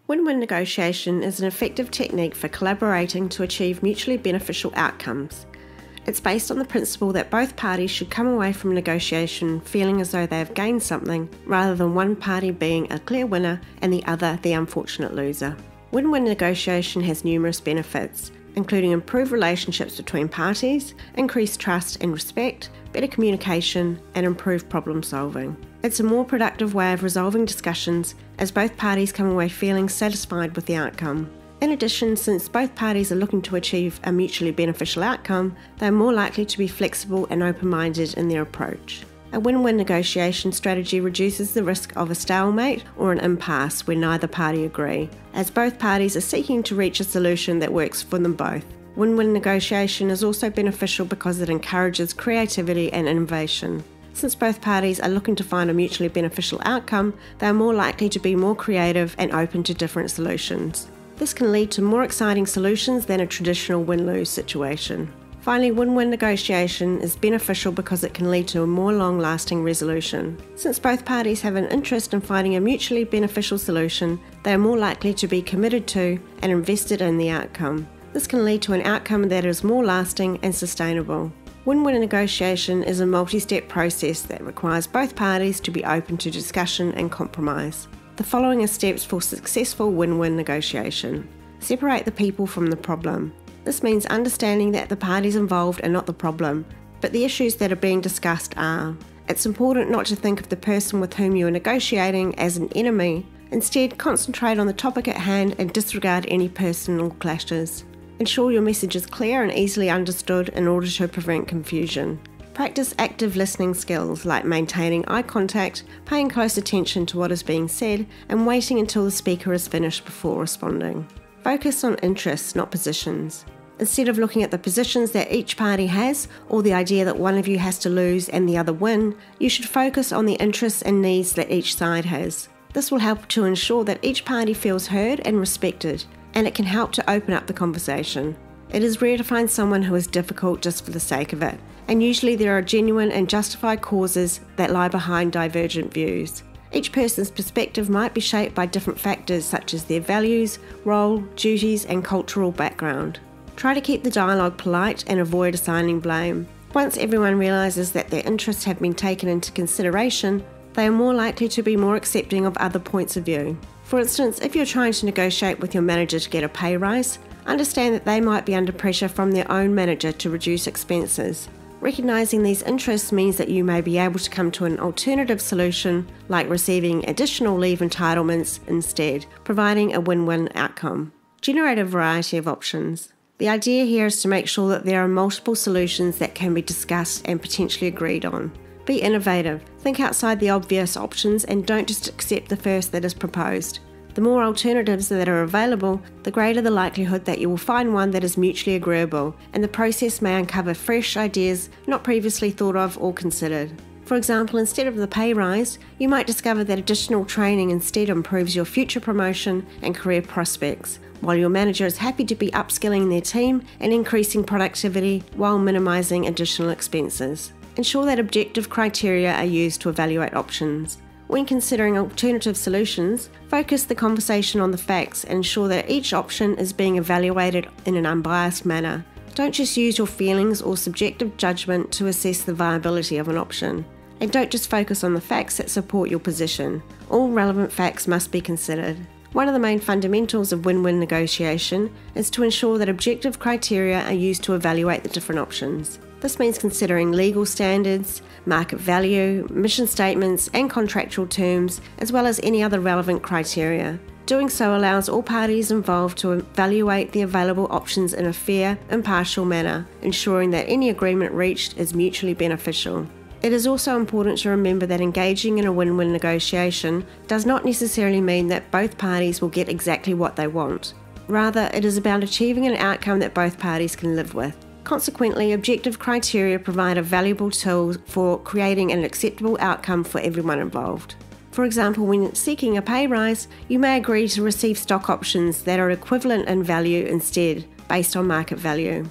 Win-win negotiation is an effective technique for collaborating to achieve mutually beneficial outcomes. It's based on the principle that both parties should come away from negotiation feeling as though they have gained something, rather than one party being a clear winner and the other the unfortunate loser. Win-win negotiation has numerous benefits, including improved relationships between parties, increased trust and respect, better communication, and improved problem solving. It's a more productive way of resolving discussions as both parties come away feeling satisfied with the outcome. In addition, since both parties are looking to achieve a mutually beneficial outcome, they are more likely to be flexible and open-minded in their approach. A win-win negotiation strategy reduces the risk of a stalemate or an impasse where neither party agree, as both parties are seeking to reach a solution that works for them both. Win-win negotiation is also beneficial because it encourages creativity and innovation. Since both parties are looking to find a mutually beneficial outcome, they are more likely to be more creative and open to different solutions. This can lead to more exciting solutions than a traditional win-lose situation. Finally, win-win negotiation is beneficial because it can lead to a more long-lasting resolution. Since both parties have an interest in finding a mutually beneficial solution, they are more likely to be committed to and invested in the outcome. This can lead to an outcome that is more lasting and sustainable. Win-win negotiation is a multi-step process that requires both parties to be open to discussion and compromise. The following are steps for successful win-win negotiation. Separate the people from the problem. This means understanding that the parties involved are not the problem, but the issues that are being discussed are. It's important not to think of the person with whom you are negotiating as an enemy. Instead, concentrate on the topic at hand and disregard any personal clashes. Ensure your message is clear and easily understood in order to prevent confusion. Practice active listening skills like maintaining eye contact, paying close attention to what is being said, and waiting until the speaker is finished before responding. Focus on interests, not positions. Instead of looking at the positions that each party has, or the idea that one of you has to lose and the other win, you should focus on the interests and needs that each side has. This will help to ensure that each party feels heard and respected, and it can help to open up the conversation. It is rare to find someone who is difficult just for the sake of it, and usually there are genuine and justified causes that lie behind divergent views. Each person's perspective might be shaped by different factors such as their values, role, duties, and cultural background. Try to keep the dialogue polite and avoid assigning blame. Once everyone realises that their interests have been taken into consideration, they are more likely to be more accepting of other points of view. For instance, if you're trying to negotiate with your manager to get a pay rise, understand that they might be under pressure from their own manager to reduce expenses. Recognising these interests means that you may be able to come to an alternative solution, like receiving additional leave entitlements instead, providing a win-win outcome. Generate a variety of options. The idea here is to make sure that there are multiple solutions that can be discussed and potentially agreed on. Be innovative, think outside the obvious options and don't just accept the first that is proposed. The more alternatives that are available, the greater the likelihood that you will find one that is mutually agreeable, and the process may uncover fresh ideas not previously thought of or considered. For example, instead of the pay rise, you might discover that additional training instead improves your future promotion and career prospects, while your manager is happy to be upskilling their team and increasing productivity while minimising additional expenses. Ensure that objective criteria are used to evaluate options. When considering alternative solutions, focus the conversation on the facts and ensure that each option is being evaluated in an unbiased manner. Don't just use your feelings or subjective judgment to assess the viability of an option. And don't just focus on the facts that support your position. All relevant facts must be considered. One of the main fundamentals of win-win negotiation is to ensure that objective criteria are used to evaluate the different options. This means considering legal standards, market value, mission statements, and contractual terms, as well as any other relevant criteria. Doing so allows all parties involved to evaluate the available options in a fair, impartial manner, ensuring that any agreement reached is mutually beneficial. It is also important to remember that engaging in a win-win negotiation does not necessarily mean that both parties will get exactly what they want. Rather, it is about achieving an outcome that both parties can live with. Consequently, objective criteria provide a valuable tool for creating an acceptable outcome for everyone involved. For example, when seeking a pay rise, you may agree to receive stock options that are equivalent in value instead, based on market value.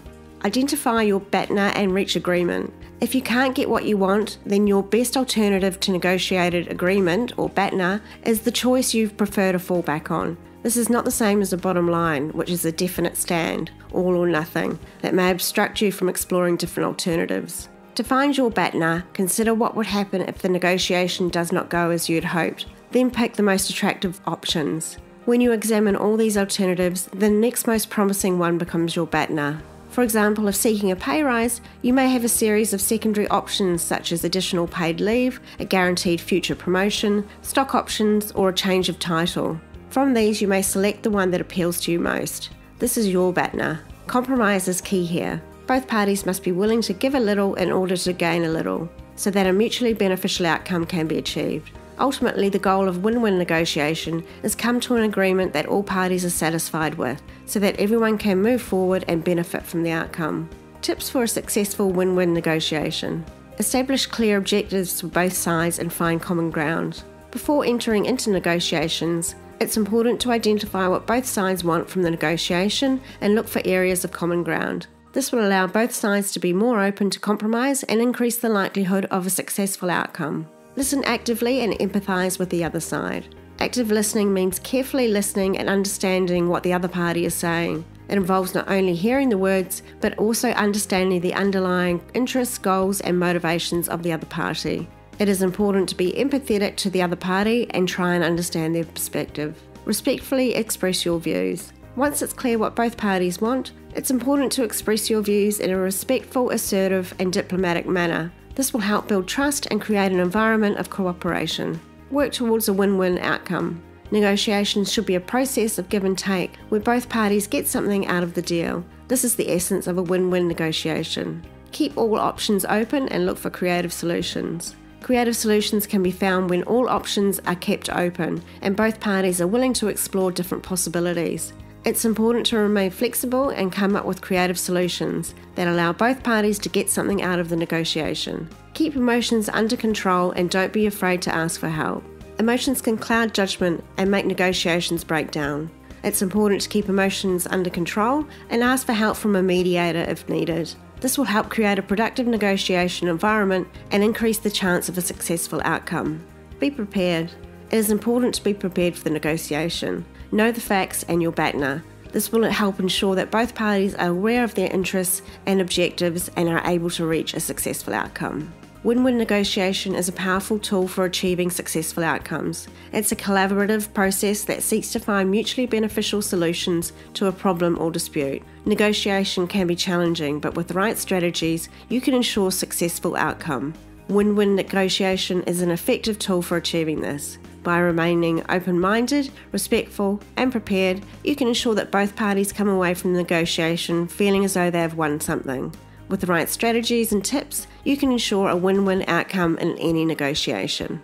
Identify your BATNA and reach agreement. If you can't get what you want, then your best alternative to negotiated agreement, or BATNA, is the choice you prefer to fall back on. This is not the same as a bottom line, which is a definite stand, all or nothing, that may obstruct you from exploring different alternatives. To find your BATNA, consider what would happen if the negotiation does not go as you had hoped. Then pick the most attractive options. When you examine all these alternatives, the next most promising one becomes your BATNA. For example, if seeking a pay rise, you may have a series of secondary options such as additional paid leave, a guaranteed future promotion, stock options, or a change of title. From these, you may select the one that appeals to you most. This is your BATNA. Compromise is key here. Both parties must be willing to give a little in order to gain a little, so that a mutually beneficial outcome can be achieved. Ultimately, the goal of win-win negotiation is come to an agreement that all parties are satisfied with, so that everyone can move forward and benefit from the outcome. Tips for a successful win-win negotiation. Establish clear objectives for both sides and find common ground. Before entering into negotiations, it's important to identify what both sides want from the negotiation and look for areas of common ground. This will allow both sides to be more open to compromise and increase the likelihood of a successful outcome. Listen actively and empathise with the other side. Active listening means carefully listening and understanding what the other party is saying. It involves not only hearing the words, but also understanding the underlying interests, goals, and motivations of the other party. It is important to be empathetic to the other party and try and understand their perspective. Respectfully express your views. Once it's clear what both parties want, it's important to express your views in a respectful, assertive, and diplomatic manner. This will help build trust and create an environment of cooperation. Work towards a win-win outcome. Negotiations should be a process of give and take, where both parties get something out of the deal. This is the essence of a win-win negotiation. Keep all options open and look for creative solutions. Creative solutions can be found when all options are kept open and both parties are willing to explore different possibilities. It's important to remain flexible and come up with creative solutions that allow both parties to get something out of the negotiation. Keep emotions under control and don't be afraid to ask for help. Emotions can cloud judgment and make negotiations break down. It's important to keep emotions under control and ask for help from a mediator if needed. This will help create a productive negotiation environment and increase the chance of a successful outcome. Be prepared. It is important to be prepared for the negotiation. Know the facts and your BATNA. This will help ensure that both parties are aware of their interests and objectives and are able to reach a successful outcome. Win-win negotiation is a powerful tool for achieving successful outcomes. It's a collaborative process that seeks to find mutually beneficial solutions to a problem or dispute. Negotiation can be challenging, but with the right strategies, you can ensure successful outcome. Win-win negotiation is an effective tool for achieving this. By remaining open-minded, respectful, and prepared, you can ensure that both parties come away from the negotiation feeling as though they have won something. With the right strategies and tips, you can ensure a win-win outcome in any negotiation.